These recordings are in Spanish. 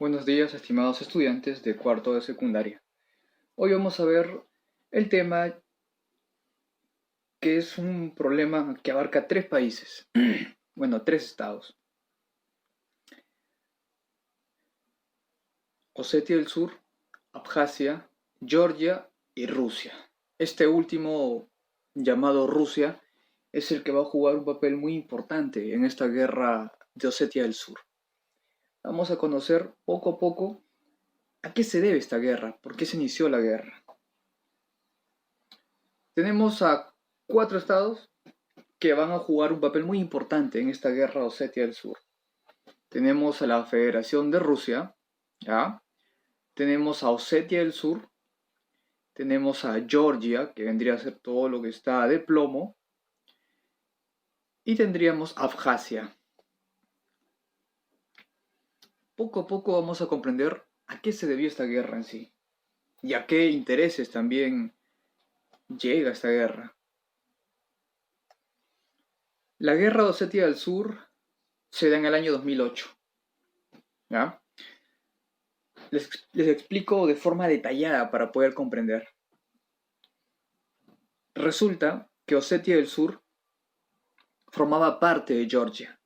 Buenos días, estimados estudiantes de cuarto de secundaria. Hoy vamos a ver el tema que es un problema que abarca tres países, bueno, tres estados: Osetia del Sur, Abjasia, Georgia y Rusia. Este último, llamado Rusia, es el que va a jugar un papel muy importante en esta guerra de Osetia del Sur. Vamos a conocer poco a poco a qué se debe esta guerra, por qué se inició la guerra. Tenemos a cuatro estados que van a jugar un papel muy importante en esta guerra de Osetia del Sur. Tenemos a la Federación de Rusia, ¿ya? Tenemos a Osetia del Sur, tenemos a Georgia, que vendría a ser todo lo que está de plomo, y tendríamos Abjasia. Poco a poco vamos a comprender a qué se debió esta guerra en sí, y a qué intereses también llega esta guerra. La guerra de Osetia del Sur se da en el año 2008, ¿ya? Les explico de forma detallada para poder comprender. Resulta que Osetia del Sur formaba parte de Georgia.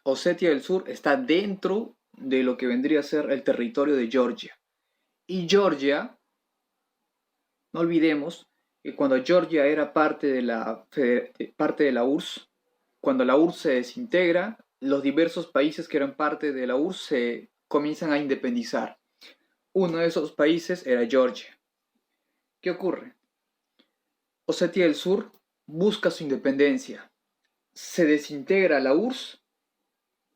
Osetia del Sur está dentro de lo que vendría a ser el territorio de Georgia. Y Georgia, no olvidemos que cuando Georgia era parte de la URSS, cuando la URSS se desintegra, los diversos países que eran parte de la URSS se comienzan a independizar. Uno de esos países era Georgia. ¿Qué ocurre? Osetia del Sur busca su independencia. Se desintegra la URSS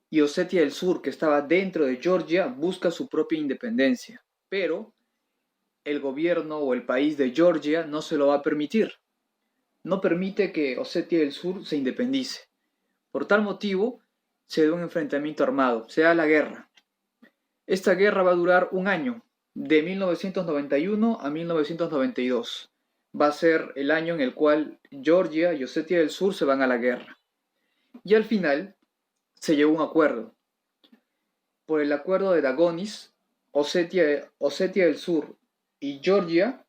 y Osetia del Sur, que estaba dentro de Georgia, busca su propia independencia. Pero el gobierno o el país de Georgia no se lo va a permitir. No permite que Osetia del Sur se independice. Por tal motivo, se da un enfrentamiento armado, se da la guerra. Esta guerra va a durar un año, de 1991 a 1992. Va a ser el año en el cual Georgia y Osetia del Sur se van a la guerra. Y al final se llegó a un acuerdo. Por el acuerdo de Dagonis, Osetia del Sur y Georgia,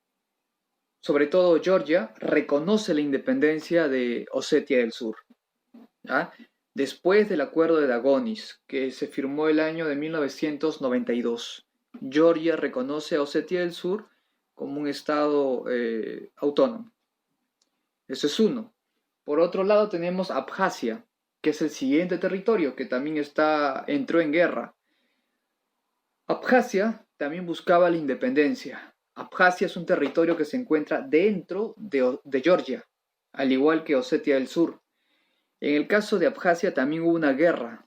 sobre todo Georgia, reconoce la independencia de Osetia del Sur. ¿Ah? Después del acuerdo de Dagonis, que se firmó el año de 1992, Georgia reconoce a Osetia del Sur como un estado autónomo. Eso es uno. Por otro lado tenemos Abjasia, que es el siguiente territorio que también entró en guerra. Abjasia también buscaba la independencia. Abjasia es un territorio que se encuentra dentro de Georgia, al igual que Osetia del Sur. En el caso de Abjasia también hubo una guerra,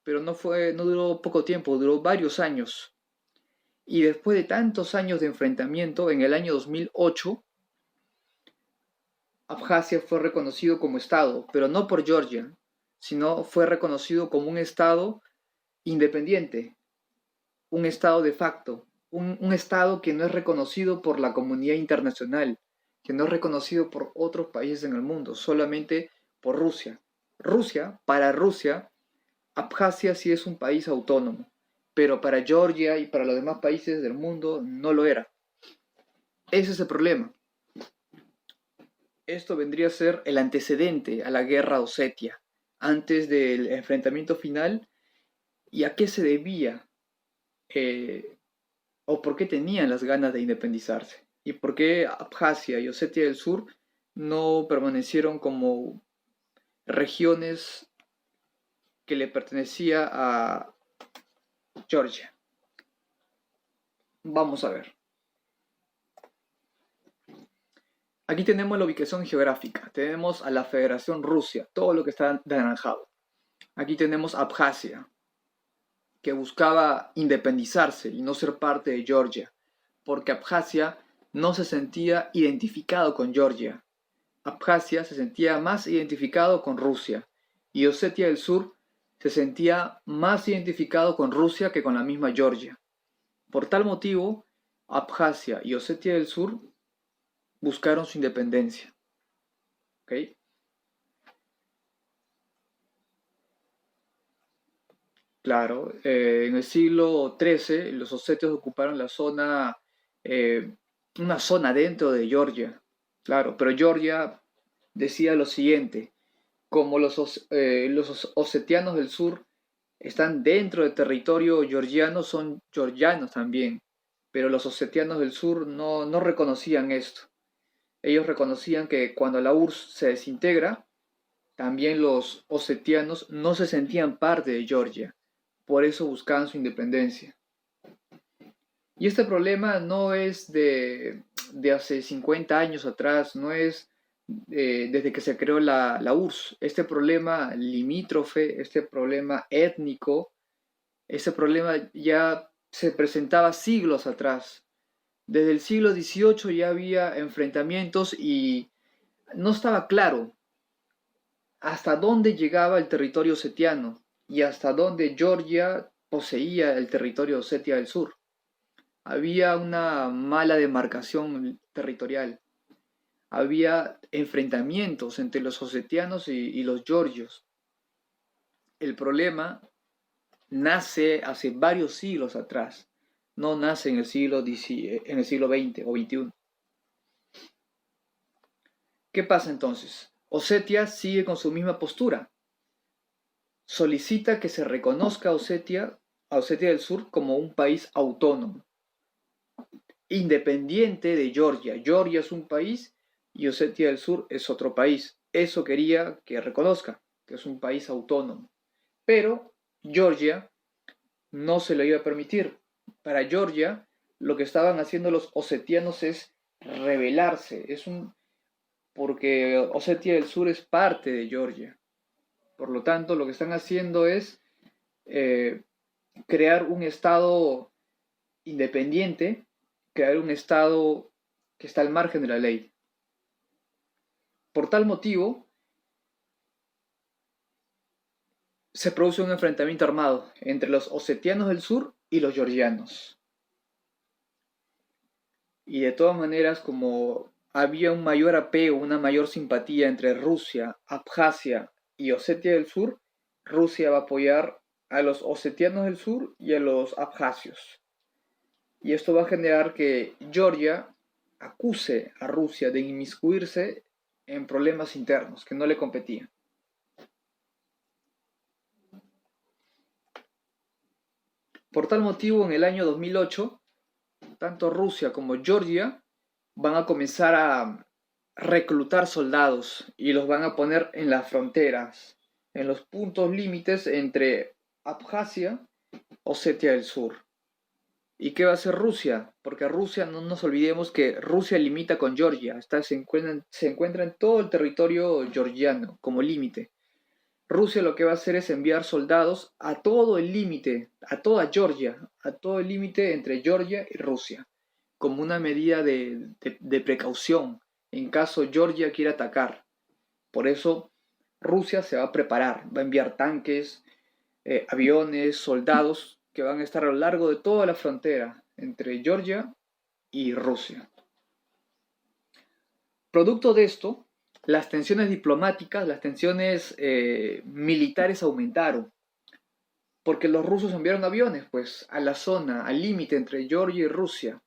pero no duró poco tiempo, duró varios años. Y después de tantos años de enfrentamiento, en el año 2008, Abjasia fue reconocido como estado, pero no por Georgia, sino fue reconocido como un estado independiente, un estado de facto, un estado que no es reconocido por la comunidad internacional, que no es reconocido por otros países en el mundo, solamente por Rusia. Para Rusia, Abjasia sí es un país autónomo, pero para Georgia y para los demás países del mundo no lo era. Ese es el problema. Esto vendría a ser el antecedente a la guerra de Osetia, antes del enfrentamiento final, y a qué se debía, o por qué tenían las ganas de independizarse, y por qué Abjasia y Osetia del Sur no permanecieron como regiones que le pertenecía a Georgia. Vamos a ver. Aquí tenemos la ubicación geográfica. Tenemos a la Federación Rusia, todo lo que está de anaranjado. Aquí tenemos Abjasia, que buscaba independizarse y no ser parte de Georgia, porque Abjasia no se sentía identificado con Georgia. Abjasia se sentía más identificado con Rusia, y Osetia del Sur se sentía más identificado con Rusia que con la misma Georgia. Por tal motivo, Abjasia y Osetia del Sur buscaron su independencia. ¿Okay? Claro, en el siglo XIII los osetios ocuparon la zona, eh, una zona dentro de Georgia, claro, pero Georgia decía lo siguiente, como los osetianos del sur están dentro del territorio georgiano, son georgianos también, pero los osetianos del sur no reconocían esto. Ellos reconocían que cuando la URSS se desintegra, también los osetianos no se sentían parte de Georgia, por eso buscaban su independencia. Y este problema no es de hace 50 años atrás, no es desde que se creó la URSS. Este problema limítrofe, este problema étnico, este problema ya se presentaba siglos atrás. Desde el siglo XVIII ya había enfrentamientos y no estaba claro hasta dónde llegaba el territorio osetiano y hasta dónde Georgia poseía el territorio Osetia del Sur. Había una mala demarcación territorial, había enfrentamientos entre los osetianos y los georgios. El problema nace hace varios siglos atrás, no nace en el siglo XX o XXI. ¿Qué pasa entonces? Osetia sigue con su misma postura. Solicita que se reconozca a Osetia del Sur como un país autónomo, independiente de Georgia. Georgia es un país y Osetia del Sur es otro país. Eso quería que reconozca, que es un país autónomo. Pero Georgia no se lo iba a permitir. Para Georgia, lo que estaban haciendo los osetianos es rebelarse. Porque Osetia del Sur es parte de Georgia. Por lo tanto, lo que están haciendo es eh, crear un estado independiente, crear un estado que está al margen de la ley. Por tal motivo, se produce un enfrentamiento armado entre los osetianos del sur y los georgianos. Y de todas maneras, como había un mayor apego, una mayor simpatía entre Rusia, Abjasia y Osetia del Sur, Rusia va a apoyar a los osetianos del sur y a los abjasios. Y esto va a generar que Georgia acuse a Rusia de inmiscuirse en problemas internos que no le competían. Por tal motivo, en el año 2008, tanto Rusia como Georgia van a comenzar a reclutar soldados y los van a poner en las fronteras, en los puntos límites entre Abjasia y Osetia del Sur. ¿Y qué va a hacer Rusia? Porque Rusia, no nos olvidemos que Rusia limita con Georgia, se encuentra en todo el territorio georgiano como límite. Rusia lo que va a hacer es enviar soldados a todo el límite, a toda Georgia, a todo el límite entre Georgia y Rusia, como una medida de precaución en caso Georgia quiera atacar. Por eso Rusia se va a preparar, va a enviar tanques, aviones, soldados que van a estar a lo largo de toda la frontera entre Georgia y Rusia. Producto de esto, las tensiones diplomáticas, las tensiones militares aumentaron, porque los rusos enviaron aviones pues, a la zona, al límite entre Georgia y Rusia.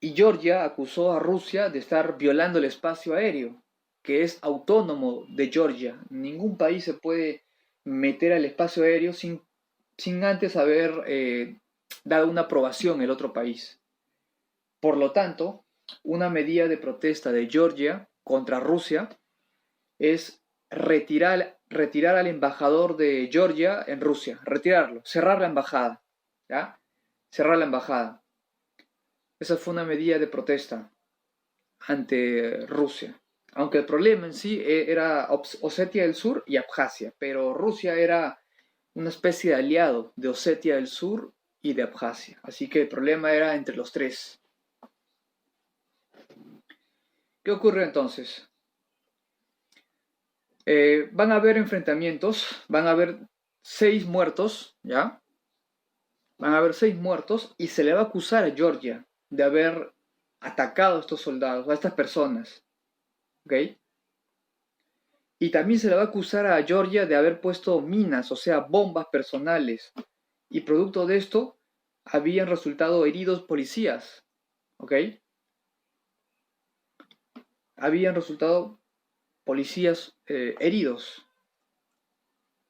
Y Georgia acusó a Rusia de estar violando el espacio aéreo, que es autónomo de Georgia. Ningún país se puede meter al espacio aéreo sin antes haber dado una aprobación el otro país. Por lo tanto, una medida de protesta de Georgia contra Rusia es retirar al embajador de Georgia en Rusia, retirarlo, cerrar la embajada, ¿ya? Cerrar la embajada. Esa fue una medida de protesta ante Rusia. Aunque el problema en sí era Osetia del Sur y Abjasia, pero Rusia era una especie de aliado de Osetia del Sur y de Abjasia. Así que el problema era entre los tres. ¿Qué ocurre entonces? Van a haber enfrentamientos, van a haber 6 muertos, ¿ya? Van a haber 6 muertos y se le va a acusar a Georgia de haber atacado a estos soldados, a estas personas, ¿ok? Y también se le va a acusar a Georgia de haber puesto minas, o sea, bombas personales. Y producto de esto, habían resultado heridos policías, ¿ok? Habían resultado policías heridos,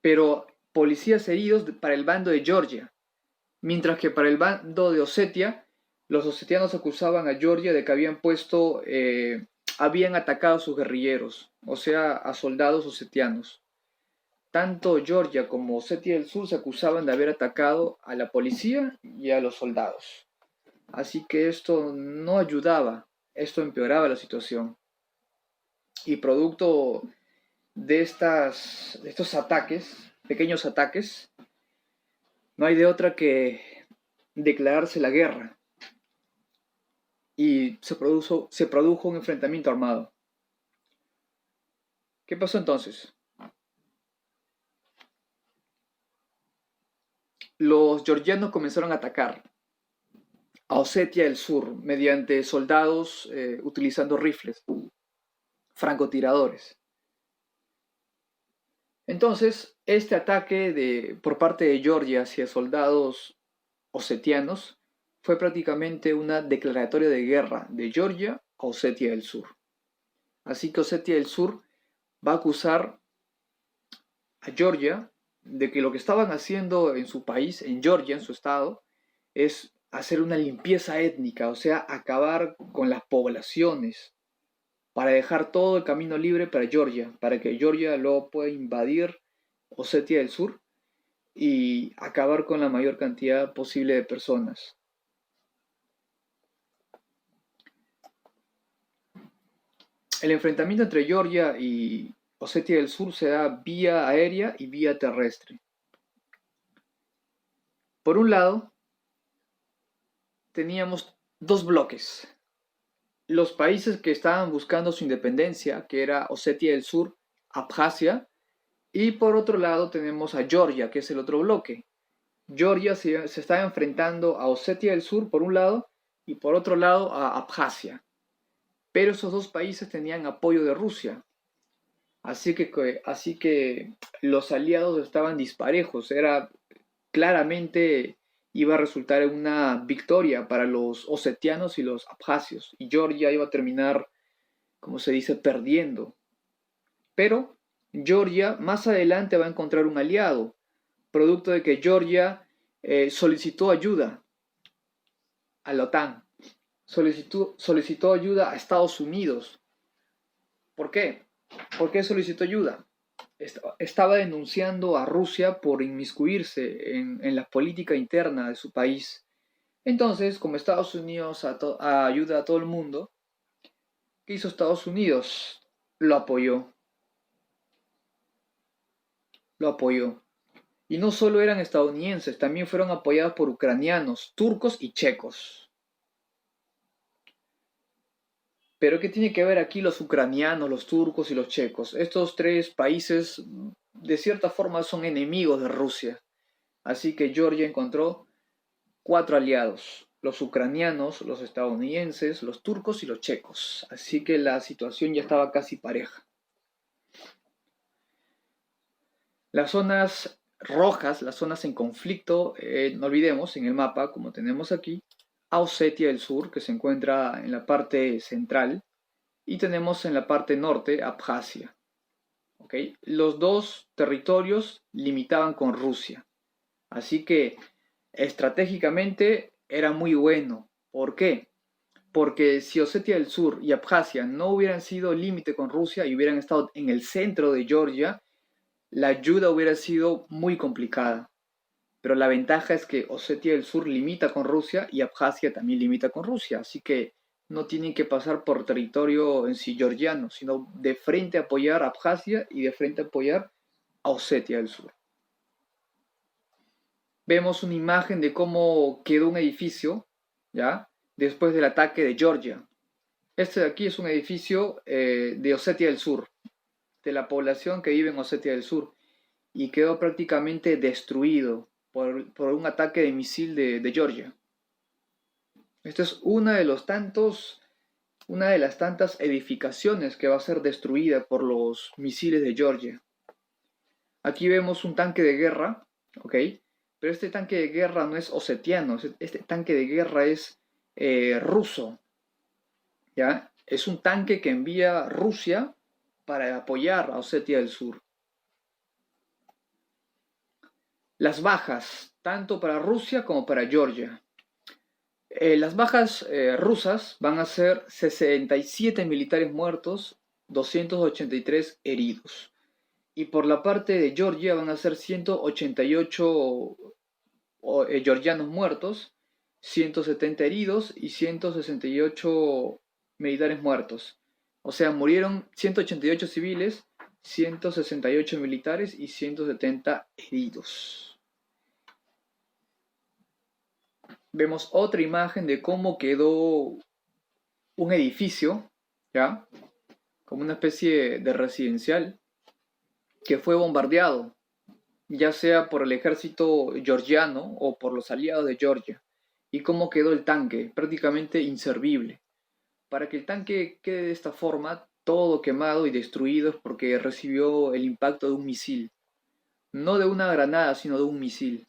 pero policías heridos para el bando de Georgia, mientras que para el bando de Osetia, los osetianos acusaban a Georgia de que habían atacado a sus guerrilleros, o sea, a soldados osetianos. Tanto Georgia como Osetia del Sur se acusaban de haber atacado a la policía y a los soldados. Así que esto no ayudaba, esto empeoraba la situación. Y producto de estos ataques, pequeños ataques, no hay de otra que declararse la guerra. Y se produjo un enfrentamiento armado. ¿Qué pasó entonces? Los georgianos comenzaron a atacar a Osetia del Sur mediante soldados utilizando rifles, francotiradores. Entonces, este ataque por parte de Georgia hacia soldados osetianos fue prácticamente una declaratoria de guerra de Georgia a Osetia del Sur. Así que Osetia del Sur va a acusar a Georgia de que lo que estaban haciendo en su país, en Georgia, en su estado, es hacer una limpieza étnica, o sea, acabar con las poblaciones para dejar todo el camino libre para Georgia, para que Georgia luego pueda invadir Osetia del Sur y acabar con la mayor cantidad posible de personas. El enfrentamiento entre Georgia y Osetia del Sur se da vía aérea y vía terrestre. Por un lado, teníamos dos bloques. Los países que estaban buscando su independencia, que era Osetia del Sur, Abjasia, y por otro lado tenemos a Georgia, que es el otro bloque. Georgia se estaba enfrentando a Osetia del Sur por un lado y por otro lado a Abjasia. Pero esos dos países tenían apoyo de Rusia. Así que los aliados estaban disparejos. Claramente iba a resultar en una victoria para los osetianos y los abjasios. Y Georgia iba a terminar, como se dice, perdiendo. Pero Georgia más adelante va a encontrar un aliado, producto de que Georgia solicitó ayuda a la OTAN, solicitó ayuda a Estados Unidos. ¿Por qué? ¿Por qué solicitó ayuda? Estaba denunciando a Rusia por inmiscuirse en la política interna de su país. Entonces, como Estados Unidos ayuda a todo el mundo, ¿qué hizo Estados Unidos? Lo apoyó. Lo apoyó. Y no solo eran estadounidenses, también fueron apoyados por ucranianos, turcos y checos. Pero ¿qué tiene que ver aquí los ucranianos, los turcos y los checos? Estos tres países de cierta forma son enemigos de Rusia. Así que Georgia encontró cuatro aliados: los ucranianos, los estadounidenses, los turcos y los checos. Así que la situación ya estaba casi pareja. Las zonas rojas, las zonas en conflicto, no olvidemos en el mapa, como tenemos aquí, a Osetia del Sur, que se encuentra en la parte central, y tenemos en la parte norte Abjasia. ¿Okay? Los dos territorios limitaban con Rusia. Así que estratégicamente era muy bueno. ¿Por qué? Porque si Osetia del Sur y Abjasia no hubieran sido límite con Rusia y hubieran estado en el centro de Georgia, la ayuda hubiera sido muy complicada. Pero la ventaja es que Osetia del Sur limita con Rusia y Abjasia también limita con Rusia. Así que no tienen que pasar por territorio en sí georgiano, sino de frente a apoyar a Abjasia y de frente a apoyar a Osetia del Sur. Vemos una imagen de cómo quedó un edificio, ¿ya? Después del ataque de Georgia. Este de aquí es un edificio de Osetia del Sur, de la población que vive en Osetia del Sur, y quedó prácticamente destruido por un ataque de misil de Georgia. Este es uno de los tantos una de las tantas edificaciones que va a ser destruida por los misiles de Georgia. Aquí vemos un tanque de guerra, ¿ok? Pero este tanque de guerra no es osetiano, este tanque de guerra es ruso, ¿ya? Es un tanque que envía Rusia para apoyar a Osetia del Sur. Las bajas, tanto para Rusia como para Georgia. Las bajas rusas van a ser 67 militares muertos, 283 heridos. Y por la parte de Georgia van a ser 188 georgianos muertos, 170 heridos y 168 militares muertos. O sea, murieron 188 civiles, 168 militares y 170 heridos. Vemos otra imagen de cómo quedó un edificio, ¿ya? Como una especie de residencial que fue bombardeado, ya sea por el ejército georgiano o por los aliados de Georgia. Y cómo quedó el tanque, prácticamente inservible. Para que el tanque quede de esta forma, todo quemado y destruido, es porque recibió el impacto de un misil. No de una granada, sino de un misil.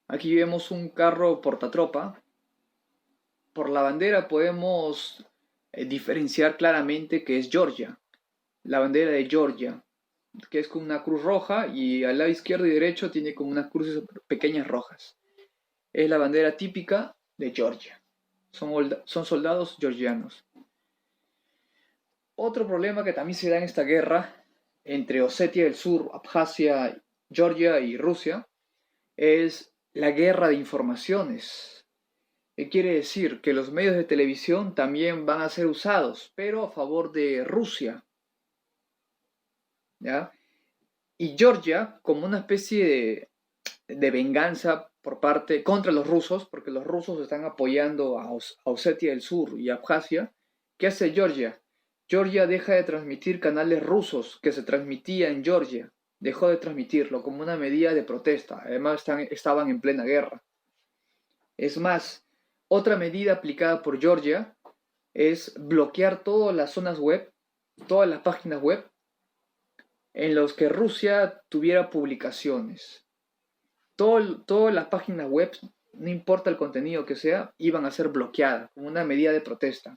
Aquí vemos un carro portatropa. Por la bandera podemos diferenciar claramente que es Georgia. La bandera de Georgia, que es con una cruz roja, y al lado izquierdo y derecho tiene como unas cruces pequeñas rojas. Es la bandera típica de Georgia. Son soldados georgianos. Otro problema que también se da en esta guerra entre Osetia del Sur, Abjasia, Georgia y Rusia es la guerra de informaciones. ¿Qué quiere decir? Que los medios de televisión también van a ser usados, pero a favor de Rusia, ¿ya? Y Georgia, como una especie de venganza por parte contra los rusos, porque los rusos están apoyando a Osetia del Sur y Abjasia, ¿qué hace Georgia? Georgia deja de transmitir canales rusos que se transmitían en Georgia, dejó de transmitirlo como una medida de protesta, además estaban en plena guerra. Es más, otra medida aplicada por Georgia es bloquear todas las zonas web, todas las páginas web en los que Rusia tuviera publicaciones. Todas las páginas web, no importa el contenido que sea, iban a ser bloqueadas como una medida de protesta.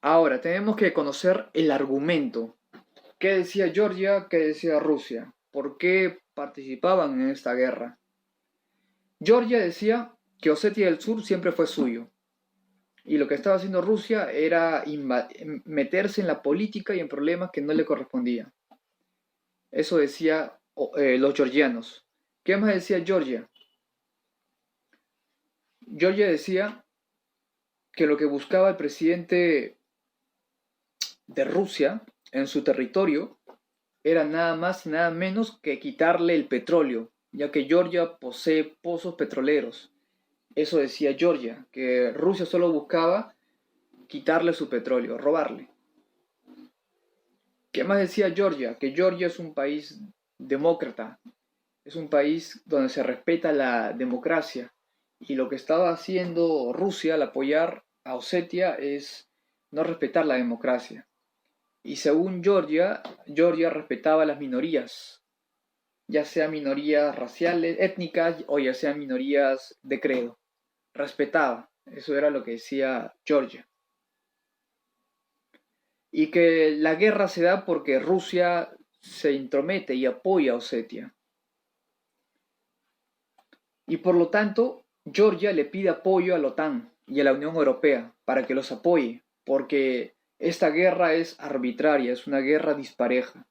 Ahora, tenemos que conocer el argumento. ¿Qué decía Georgia? ¿Qué decía Rusia? ¿Por qué participaban en esta guerra? Georgia decía que Osetia del Sur siempre fue suyo. Y lo que estaba haciendo Rusia era meterse en la política y en problemas que no le correspondían. Eso decía los georgianos. ¿Qué más decía Georgia? Georgia decía que lo que buscaba el presidente de Rusia en su territorio era nada más y nada menos que quitarle el petróleo, ya que Georgia posee pozos petroleros. Eso decía Georgia, que Rusia solo buscaba quitarle su petróleo, robarle. ¿Qué más decía Georgia? Que Georgia es un país demócrata, es un país donde se respeta la democracia. Y lo que estaba haciendo Rusia al apoyar a Osetia es no respetar la democracia. Y según Georgia, Georgia respetaba las minorías, ya sean minorías raciales, étnicas o ya sean minorías de credo. Respetaba, eso era lo que decía Georgia. Y que la guerra se da porque Rusia se intromete y apoya a Osetia. Y por lo tanto, Georgia le pide apoyo a la OTAN y a la Unión Europea para que los apoye, porque esta guerra es arbitraria, es una guerra dispareja.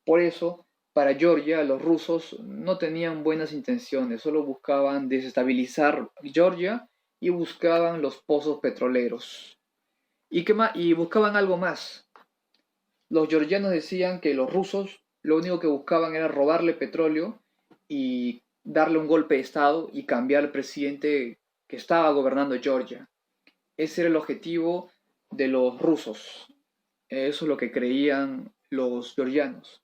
Por eso, para Georgia, los rusos no tenían buenas intenciones, solo buscaban desestabilizar Georgia y buscaban los pozos petroleros. Y buscaban algo más. Los georgianos decían que los rusos lo único que buscaban era robarle petróleo y darle un golpe de estado y cambiar al presidente que estaba gobernando Georgia. Ese era el objetivo de los rusos. Eso es lo que creían los georgianos.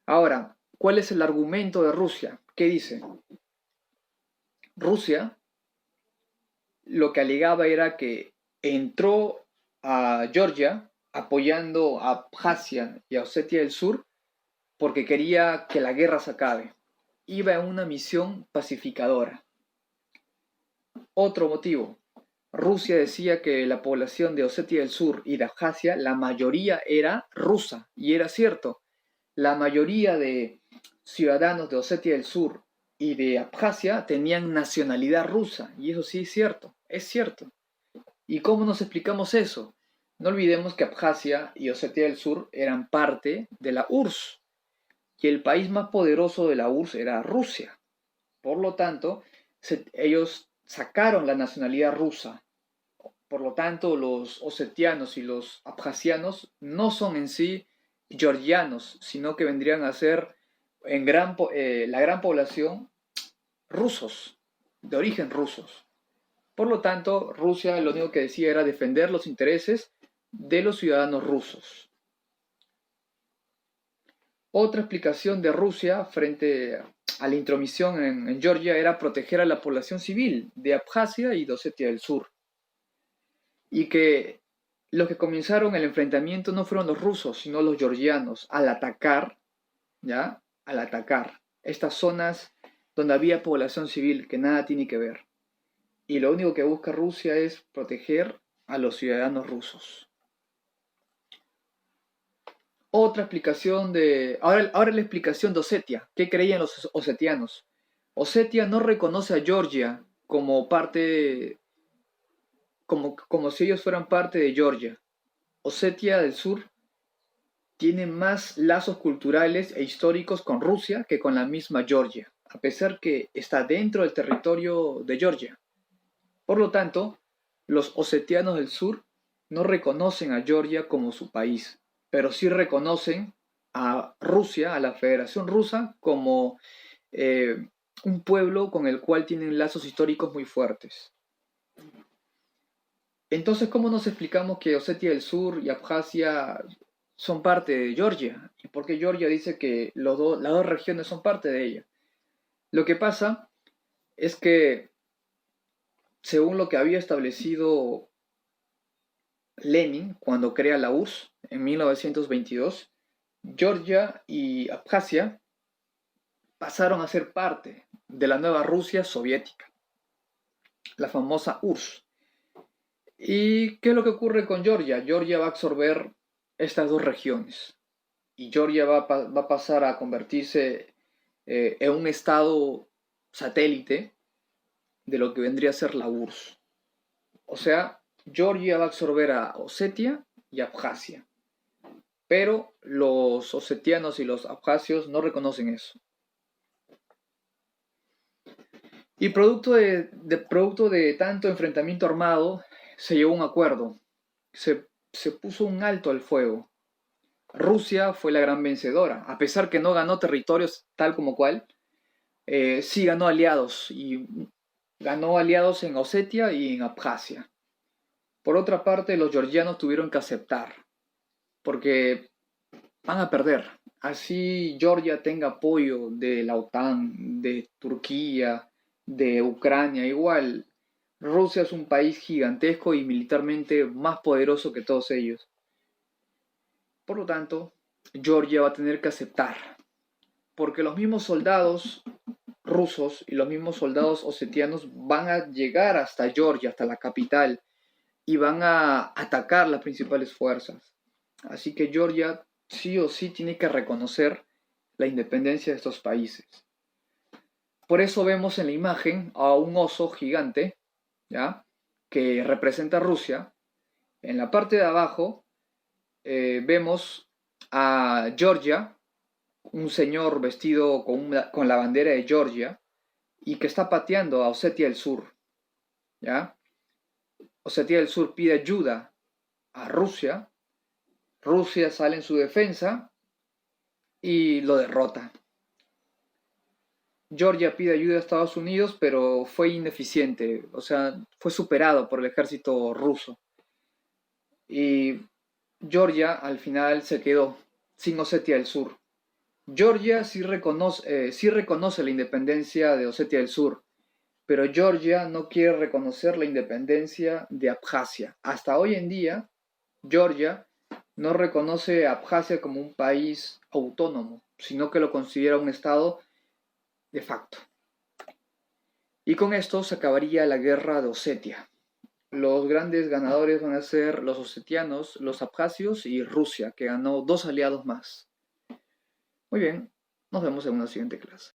Ahora, ¿cuál es el argumento de Rusia? ¿Qué dice? Rusia lo que alegaba era que entró a Georgia apoyando a Abjasia y a Osetia del Sur porque quería que la guerra se acabe. Iba en una misión pacificadora. Otro motivo. Rusia decía que la población de Osetia del Sur y de Abjasia, la mayoría era rusa, y era cierto. La mayoría de ciudadanos de Osetia del Sur y de Abjasia tenían nacionalidad rusa, y eso sí es cierto, es cierto. ¿Y cómo nos explicamos eso? No olvidemos que Abjasia y Osetia del Sur eran parte de la URSS, y el país más poderoso de la URSS era Rusia. Por lo tanto, ellos sacaron la nacionalidad rusa. Por lo tanto, los osetianos y los abjasianos no son en sí georgianos, sino que vendrían a ser la gran población rusos, de origen rusos. Por lo tanto, Rusia lo único que decía era defender los intereses de los ciudadanos rusos. Otra explicación de Rusia frente a la intromisión en Georgia era proteger a la población civil de Abjasia y de Osetia del Sur. Y que los que comenzaron el enfrentamiento no fueron los rusos, sino los georgianos, al atacar, ¿ya? Al atacar estas zonas donde había población civil que nada tiene que ver. Y lo único que busca Rusia es proteger a los ciudadanos rusos. Otra explicación de... Ahora la explicación de Osetia. ¿Qué creían los osetianos? Osetia no reconoce a Georgia como parte... como si ellos fueran parte de Georgia. Osetia del Sur tiene más lazos culturales e históricos con Rusia que con la misma Georgia, a pesar que está dentro del territorio de Georgia. Por lo tanto, los osetianos del sur no reconocen a Georgia como su país, pero sí reconocen a Rusia, a la Federación Rusa, como un pueblo con el cual tienen lazos históricos muy fuertes. Entonces, ¿cómo nos explicamos que Osetia del Sur y Abjasia son parte de Georgia? ¿Y por qué Georgia dice que las dos regiones son parte de ella? Lo que pasa es que, según lo que había establecido Lenin cuando crea la URSS en 1922, Georgia y Abjasia pasaron a ser parte de la nueva Rusia soviética, la famosa URSS. ¿Y qué es lo que ocurre con Georgia? Georgia va a absorber estas dos regiones y Georgia va a pasar a convertirse en un estado satélite de lo que vendría a ser la URSS. O sea, Georgia va a absorber a Osetia y Abjasia. Pero los osetianos y los abjasios no reconocen eso. Y producto de tanto enfrentamiento armado, se llegó a un acuerdo. Se puso un alto al fuego. Rusia fue la gran vencedora. A pesar que no ganó territorios tal como cual, sí ganó aliados. Y ganó aliados en Osetia y en Abjasia. Por otra parte, los georgianos tuvieron que aceptar. Porque van a perder. Así Georgia tenga apoyo de la OTAN, de Turquía, de Ucrania, igual Rusia es un país gigantesco y militarmente más poderoso que todos ellos. Por lo tanto, Georgia va a tener que aceptar, porque los mismos soldados rusos y los mismos soldados osetianos van a llegar hasta Georgia, hasta la capital, y van a atacar las principales fuerzas. Así que Georgia sí o sí tiene que reconocer la independencia de estos países. Por eso vemos en la imagen a un oso gigante, ¿ya? Que representa a Rusia. En la parte de abajo vemos a Georgia, un señor vestido con la bandera de Georgia y que está pateando a Osetia del Sur, ¿ya? Osetia del Sur pide ayuda a Rusia. Rusia sale en su defensa y lo derrota. Georgia pide ayuda a Estados Unidos, pero fue ineficiente, o sea, fue superado por el ejército ruso. Y Georgia al final se quedó sin Osetia del Sur. Georgia sí reconoce la independencia de Osetia del Sur, pero Georgia no quiere reconocer la independencia de Abjasia. Hasta hoy en día, Georgia no reconoce a Abjasia como un país autónomo, sino que lo considera un estado de facto. Y con esto se acabaría la guerra de Osetia. Los grandes ganadores van a ser los osetianos, los abjasios y Rusia, que ganó 2 aliados más. Muy bien, nos vemos en una siguiente clase.